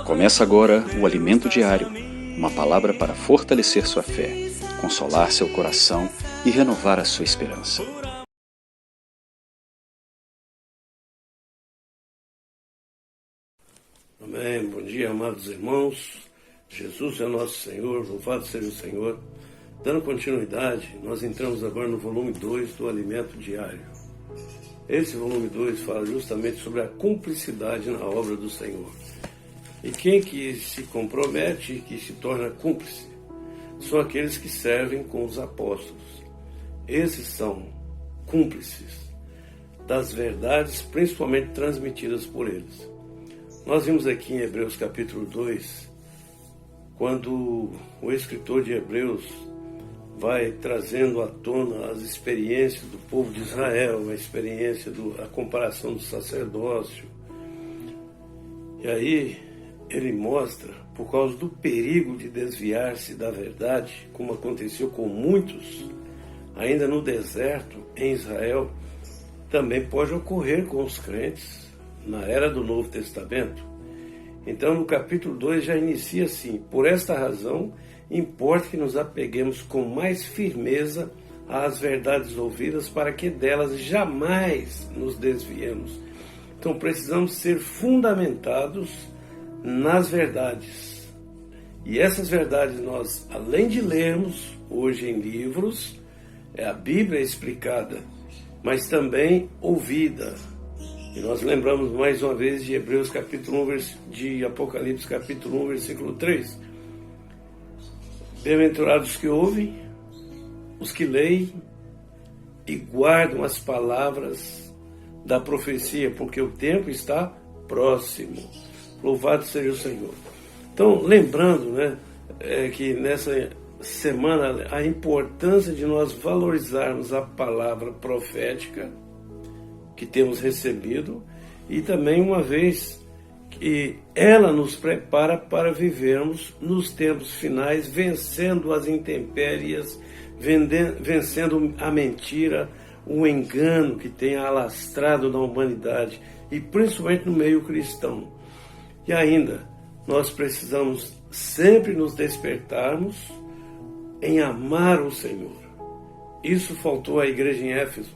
Começa agora o Alimento Diário, uma palavra para fortalecer sua fé, consolar seu coração e renovar a sua esperança. Amém. Bom dia, amados irmãos. Jesus é nosso Senhor, louvado seja o Senhor. Dando continuidade, nós entramos agora no volume 2 do Alimento Diário. Esse volume 2 fala justamente sobre a cumplicidade na obra do Senhor. E quem que se compromete e que se torna cúmplice são aqueles que servem com os apóstolos. Esses são cúmplices das verdades, principalmente transmitidas por eles. Nós vimos aqui em Hebreus capítulo 2, quando o escritor de Hebreus vai trazendo à tona as experiências do povo de Israel, a comparação do sacerdócio. E aí ele mostra, por causa do perigo de desviar-se da verdade, como aconteceu com muitos, ainda no deserto, em Israel, também pode ocorrer com os crentes na era do Novo Testamento. Então, no capítulo 2 já inicia assim: por esta razão, importa que nos apeguemos com mais firmeza às verdades ouvidas, para que delas jamais nos desviemos. Então, precisamos ser fundamentados nas verdades. E essas verdades nós, além de lermos hoje em livros, a Bíblia explicada, mas também ouvida. E nós lembramos mais uma vez de Hebreus capítulo 1, de Apocalipse capítulo 1, versículo 3. Bem-aventurados que ouvem, os que leem e guardam as palavras da profecia, porque o tempo está próximo. Louvado seja o Senhor. Então, lembrando, que nessa semana a importância de nós valorizarmos a palavra profética que temos recebido, e também uma vez que ela nos prepara para vivermos nos tempos finais, vencendo as intempéries, vencendo a mentira, o engano que tem alastrado na humanidade, e principalmente no meio cristão. E ainda, nós precisamos sempre nos despertarmos em amar o Senhor. Isso faltou à igreja em Éfeso.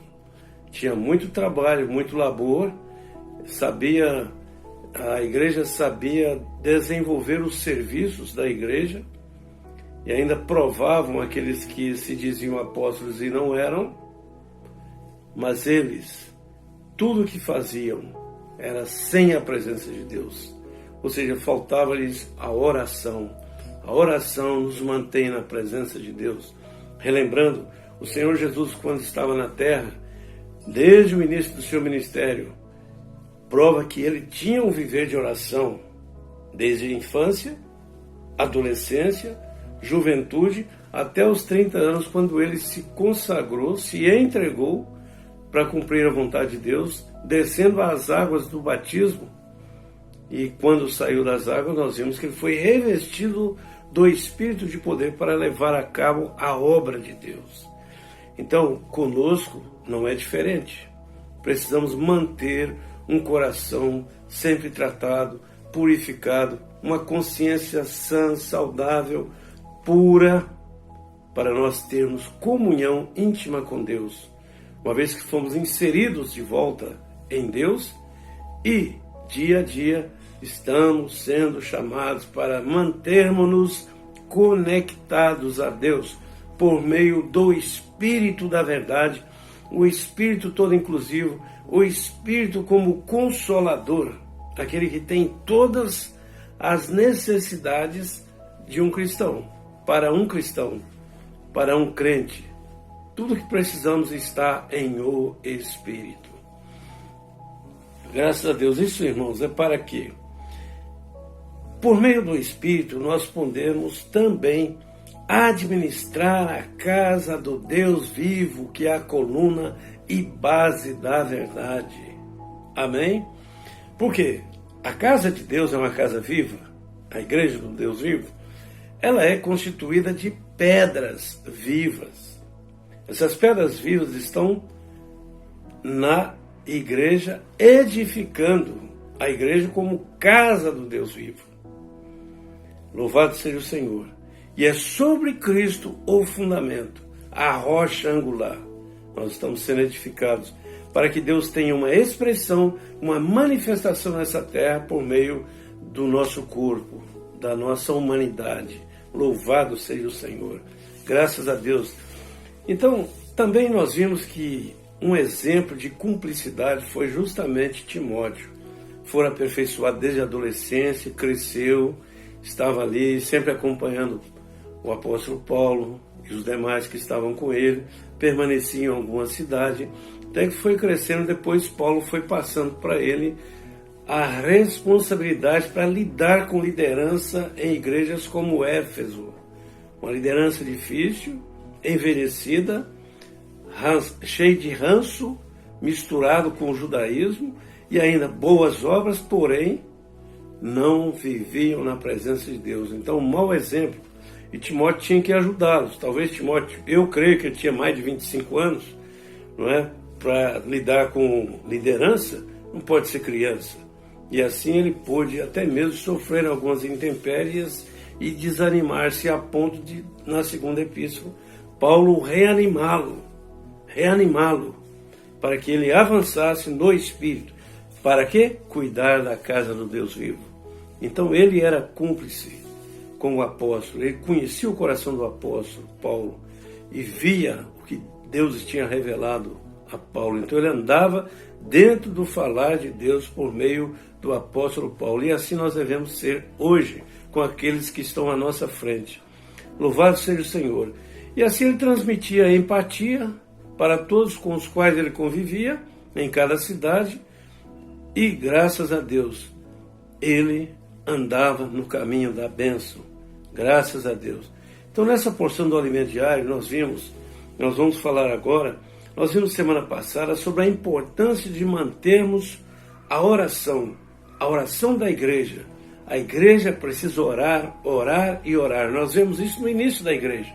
Tinha muito trabalho, muito labor, a igreja sabia desenvolver os serviços da igreja, e ainda provavam aqueles que se diziam apóstolos e não eram, mas eles, tudo o que faziam era sem a presença de Deus. Ou seja, faltava-lhes a oração. A oração nos mantém na presença de Deus. Relembrando, o Senhor Jesus, quando estava na terra, desde o início do seu ministério, prova que ele tinha um viver de oração, desde a infância, adolescência, juventude, até os 30 anos, quando ele se consagrou, se entregou para cumprir a vontade de Deus, descendo às águas do batismo. E quando saiu das águas, nós vimos que ele foi revestido do Espírito de poder para levar a cabo a obra de Deus. Então, conosco não é diferente. Precisamos manter um coração sempre tratado, purificado, uma consciência sã, saudável, pura, para nós termos comunhão íntima com Deus, uma vez que fomos inseridos de volta em Deus, e dia a dia estamos sendo chamados para mantermos-nos conectados a Deus por meio do Espírito da verdade, o Espírito todo inclusivo, o Espírito como consolador, aquele que tem todas as necessidades de um cristão, para um crente. Tudo que precisamos está em o Espírito. Graças a Deus. Isso, irmãos, é para quê? Por meio do Espírito, nós podemos também administrar a casa do Deus vivo, que é a coluna e base da verdade. Amém? Por quê? A casa de Deus é uma casa viva, a igreja do Deus vivo, ela é constituída de pedras vivas. Essas pedras vivas estão na igreja edificando a igreja como casa do Deus vivo. Louvado seja o Senhor. E é sobre Cristo o fundamento, a rocha angular. Nós estamos sendo edificados para que Deus tenha uma expressão, uma manifestação nessa terra por meio do nosso corpo, da nossa humanidade. Louvado seja o Senhor. Graças a Deus. Então, também nós vimos que um exemplo de cumplicidade foi justamente Timóteo. Foi aperfeiçoado desde a adolescência, cresceu, estava ali sempre acompanhando o apóstolo Paulo e os demais que estavam com ele, permaneciam em alguma cidade, até que foi crescendo. Depois Paulo foi passando para ele a responsabilidade para lidar com liderança em igrejas como Éfeso. Uma liderança difícil, envelhecida, cheia de ranço, misturado com o judaísmo, e ainda boas obras, porém não viviam na presença de Deus. Então, um mau exemplo. E Timóteo tinha que ajudá-los. Talvez Timóteo, eu creio que ele tinha mais de 25 anos, não é? Para lidar com liderança, não pode ser criança. E assim ele pôde até mesmo sofrer algumas intempéries e desanimar-se a ponto de, na segunda epístola, Paulo reanimá-lo, para que ele avançasse no Espírito. Para quê? Cuidar da casa do Deus vivo. Então ele era cúmplice com o apóstolo, ele conhecia o coração do apóstolo Paulo e via o que Deus tinha revelado a Paulo. Então ele andava dentro do falar de Deus por meio do apóstolo Paulo. E assim nós devemos ser hoje com aqueles que estão à nossa frente. Louvado seja o Senhor. E assim ele transmitia empatia para todos com os quais ele convivia em cada cidade. E graças a Deus, ele andava no caminho da bênção. Graças a Deus. Então nessa porção do alimento diário nós vamos falar agora, nós vimos semana passada sobre a importância de mantermos a oração da igreja. A igreja precisa orar e orar. Nós vemos isso no início da igreja,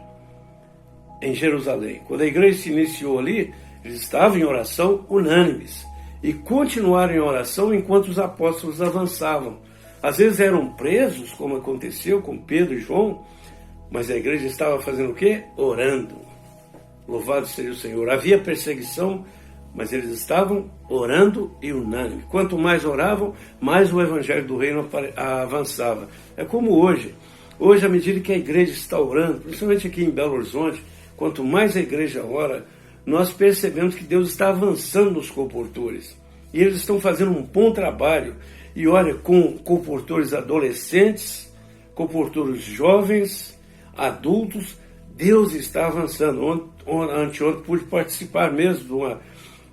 em Jerusalém. Quando a igreja se iniciou ali, eles estavam em oração unânimes e continuaram em oração enquanto os apóstolos avançavam. Às vezes eram presos, como aconteceu com Pedro e João, mas a igreja estava fazendo o quê? Orando. Louvado seja o Senhor. Havia perseguição, mas eles estavam orando e unânime. Quanto mais oravam, mais o evangelho do reino avançava. É como hoje. Hoje, à medida que a igreja está orando, principalmente aqui em Belo Horizonte, quanto mais a igreja ora, nós percebemos que Deus está avançando nos comportores. E eles estão fazendo um bom trabalho. E olha, com comportores adolescentes, comportores jovens, adultos, Deus está avançando. Anteontem pude participar mesmo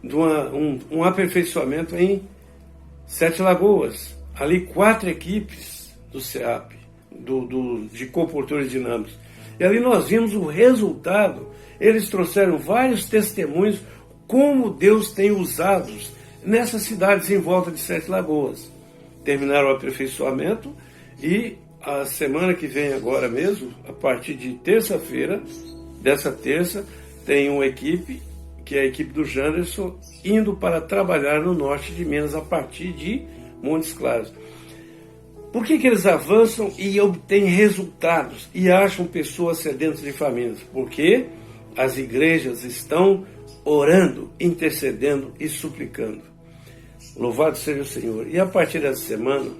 de um aperfeiçoamento em Sete Lagoas. Ali 4 equipes do SEAP, de comportores dinâmicos. E ali nós vimos o resultado. Eles trouxeram vários testemunhos como Deus tem usado nessas cidades em volta de Sete Lagoas. Terminaram o aperfeiçoamento e a semana que vem agora mesmo, a partir de terça-feira, dessa terça, tem uma equipe, que é a equipe do Janderson, indo para trabalhar no norte de Minas a partir de Montes Claros. Por que eles avançam e obtêm resultados e acham pessoas sedentas de famílias? Porque as igrejas estão orando, intercedendo e suplicando. Louvado seja o Senhor. E a partir dessa semana,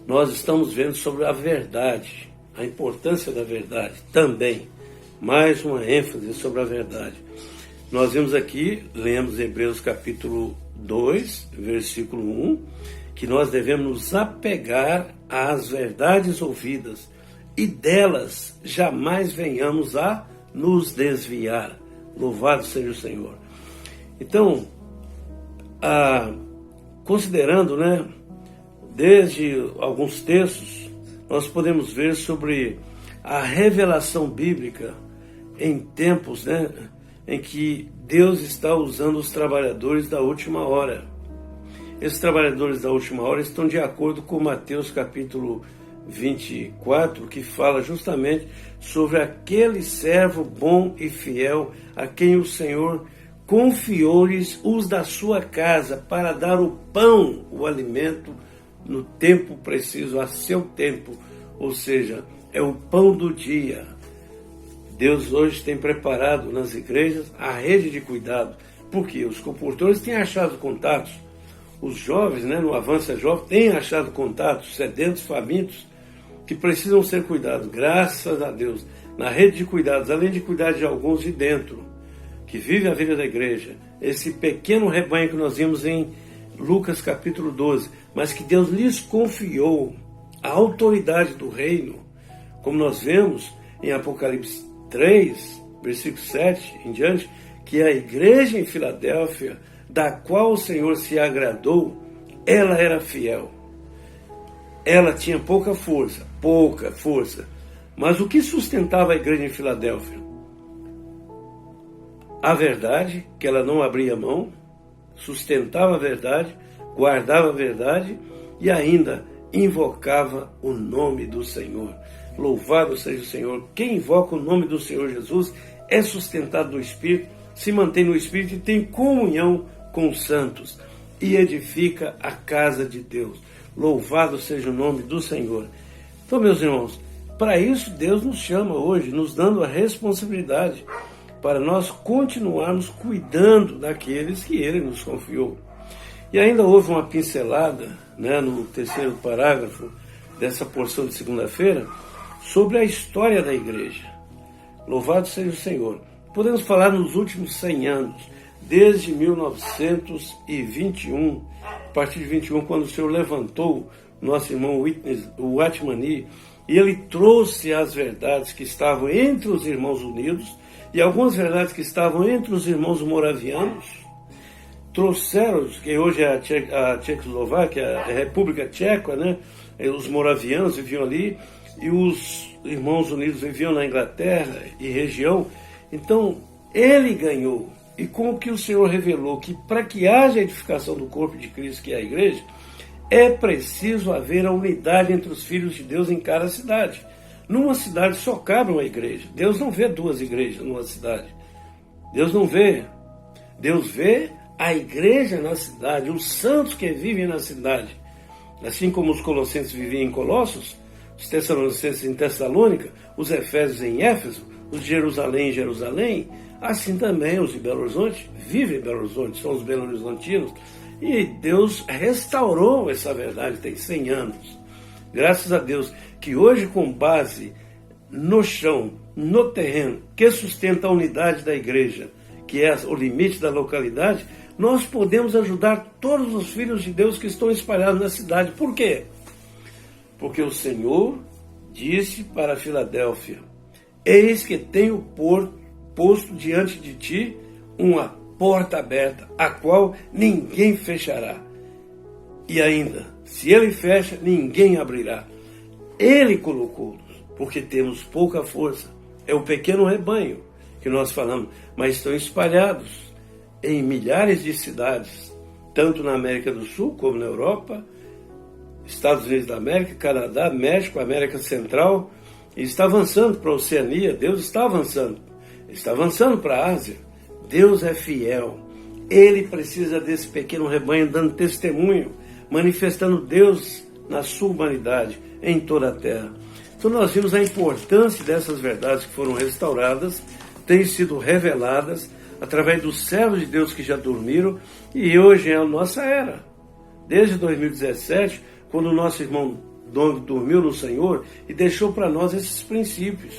nós estamos vendo sobre a verdade, a importância da verdade também. Mais uma ênfase sobre a verdade. Nós vimos aqui, lemos Hebreus capítulo 2, versículo 1, que nós devemos nos apegar às verdades ouvidas e delas jamais venhamos a nos desviar. Louvado seja o Senhor. Então, considerando, desde alguns textos, nós podemos ver sobre a revelação bíblica em tempos, em que Deus está usando os trabalhadores da última hora. Esses trabalhadores da última hora estão de acordo com Mateus capítulo 24, que fala justamente sobre aquele servo bom e fiel a quem o Senhor confiou-lhes os da sua casa para dar o pão, o alimento, no tempo preciso, a seu tempo, ou seja, é o pão do dia. Deus hoje tem preparado nas igrejas a rede de cuidado, porque os comportores têm achado contatos, os jovens, no Avança Jovem, têm achado contatos, sedentos, famintos, que precisam ser cuidados. Graças a Deus, na rede de cuidados, além de cuidar de alguns de dentro, que vive a vida da igreja, esse pequeno rebanho que nós vimos em Lucas capítulo 12, mas que Deus lhes confiou a autoridade do reino, como nós vemos em Apocalipse 3, versículo 7 em diante, que a igreja em Filadélfia, da qual o Senhor se agradou, ela era fiel. Ela tinha pouca força, mas o que sustentava a igreja em Filadélfia? A verdade, que ela não abria mão, sustentava a verdade, guardava a verdade e ainda invocava o nome do Senhor. Louvado seja o Senhor. Quem invoca o nome do Senhor Jesus é sustentado no Espírito, se mantém no Espírito e tem comunhão com os santos e edifica a casa de Deus. Louvado seja o nome do Senhor. Então, meus irmãos, para isso Deus nos chama hoje, nos dando a responsabilidade para nós continuarmos cuidando daqueles que Ele nos confiou. E ainda houve uma pincelada, no terceiro parágrafo dessa porção de segunda-feira, sobre a história da igreja. Louvado seja o Senhor. Podemos falar nos últimos 100 anos, desde 1921, a partir de 21, quando o Senhor levantou nosso irmão o Watmani, e ele trouxe as verdades que estavam entre os irmãos unidos, e algumas verdades que estavam entre os irmãos moravianos, trouxeram, que hoje é a Tchecoslováquia, a República Tcheca, os moravianos viviam ali, e os irmãos unidos viviam na Inglaterra e região. Então, ele ganhou. E com o que o Senhor revelou, que para que haja edificação do corpo de Cristo, que é a igreja, é preciso haver a unidade entre os filhos de Deus em cada cidade. Numa cidade só cabe uma igreja. Deus não vê duas igrejas numa cidade. Deus não vê. Deus vê a igreja na cidade, os santos que vivem na cidade. Assim como os colossenses viviam em Colossos, os tessalonicenses em Tessalônica, os efésios em Éfeso, os de Jerusalém em Jerusalém, assim também os de Belo Horizonte vivem em Belo Horizonte, são os belo-horizontinos. E Deus restaurou essa verdade, tem 100 anos. Graças a Deus, que hoje, com base no chão, no terreno, que sustenta a unidade da igreja, que é o limite da localidade, nós podemos ajudar todos os filhos de Deus que estão espalhados na cidade. Por quê? Porque o Senhor disse para Filadélfia: eis que tenho posto diante de ti uma porta aberta, a qual ninguém fechará. E ainda, se ele fecha, ninguém abrirá. Ele colocou-nos, porque temos pouca força. É o pequeno rebanho que nós falamos, mas estão espalhados em milhares de cidades, tanto na América do Sul como na Europa, Estados Unidos da América, Canadá, México, América Central, e está avançando para a Oceania. Deus está avançando para a Ásia. Deus é fiel. Ele precisa desse pequeno rebanho dando testemunho, manifestando Deus na sua humanidade em toda a terra. Então nós vimos a importância dessas verdades que foram restauradas, têm sido reveladas através dos servos de Deus que já dormiram, e hoje é a nossa era. Desde 2017, quando o nosso irmão Dong dormiu no Senhor e deixou para nós esses princípios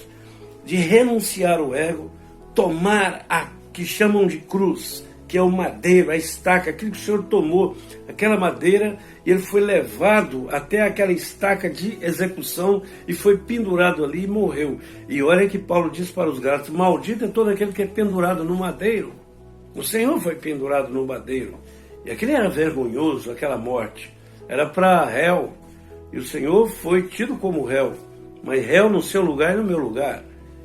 de renunciar ao ego, tomar a que chamam de cruz, que é o madeiro, a estaca, aquilo que o Senhor tomou, aquela madeira, e ele foi levado até aquela estaca de execução e foi pendurado ali e morreu. E olha que Paulo diz para os Gálatas: maldito é todo aquele que é pendurado no madeiro. O Senhor foi pendurado no madeiro. E aquele era vergonhoso, aquela morte. Era para réu. E o Senhor foi tido como réu, mas réu no seu lugar e no meu lugar.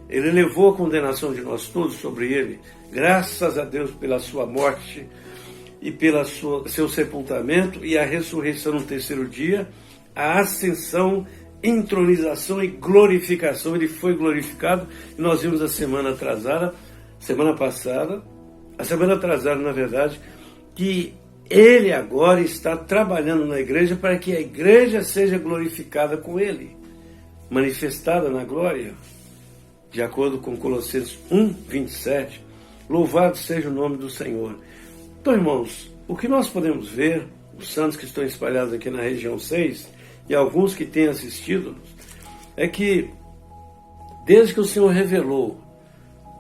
Ele levou a condenação de nós todos sobre ele. Graças a Deus pela sua morte e pelo seu sepultamento e a ressurreição no terceiro dia, a ascensão, entronização e glorificação. Ele foi glorificado. E nós vimos semana passada, a semana atrasada, na verdade, que ele agora está trabalhando na igreja para que a igreja seja glorificada com ele, manifestada na glória, de acordo com Colossenses 1:27. Louvado seja o nome do Senhor. Então, irmãos, o que nós podemos ver, os santos que estão espalhados aqui na região 6, e alguns que têm assistido, é que desde que o Senhor revelou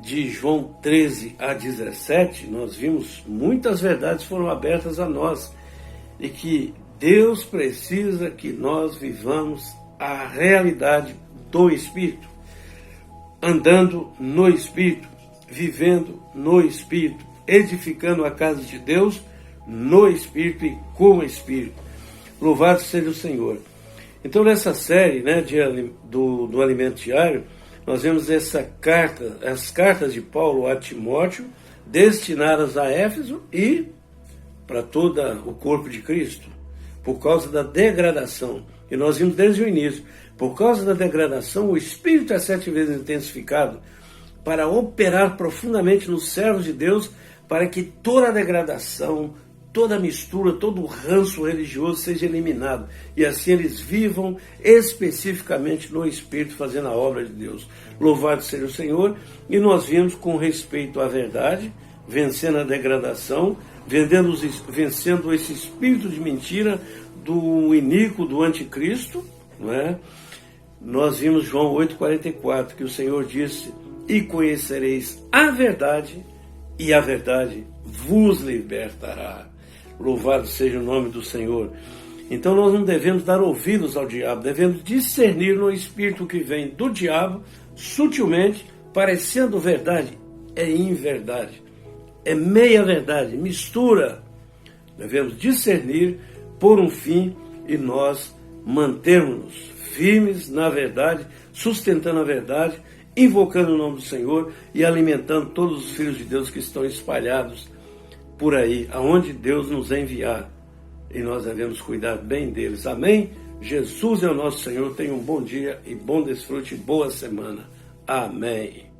de João 13 a 17, nós vimos muitas verdades foram abertas a nós, e que Deus precisa que nós vivamos a realidade do Espírito, andando no Espírito, vivendo no Espírito, edificando a casa de Deus no Espírito e com o Espírito. Louvado seja o Senhor. Então, nessa série, né, do Alimento Diário, nós vemos as cartas de Paulo a Timóteo, destinadas a Éfeso e para todo o corpo de Cristo, por causa da degradação. E nós vimos desde o início, por causa da degradação, o Espírito é 7 vezes intensificado para operar profundamente nos servos de Deus, para que toda a degradação, toda a mistura, todo o ranço religioso seja eliminado. E assim eles vivam especificamente no Espírito, fazendo a obra de Deus. Louvado seja o Senhor. E nós vimos com respeito à verdade, vencendo a degradação, vencendo esse espírito de mentira do iníquo, do anticristo, não é? Nós vimos João 8,44, que o Senhor disse: e conhecereis a verdade, e a verdade vos libertará. Louvado seja o nome do Senhor. Então nós não devemos dar ouvidos ao diabo, devemos discernir no espírito que vem do diabo, sutilmente, parecendo verdade, é inverdade, é meia verdade, mistura. Devemos discernir por um fim e nós mantermos-nos firmes na verdade, sustentando a verdade, invocando o nome do Senhor e alimentando todos os filhos de Deus que estão espalhados por aí, aonde Deus nos enviar. E nós devemos cuidar bem deles. Amém? Jesus é o nosso Senhor. Tenha um bom dia e bom desfrute, boa semana. Amém.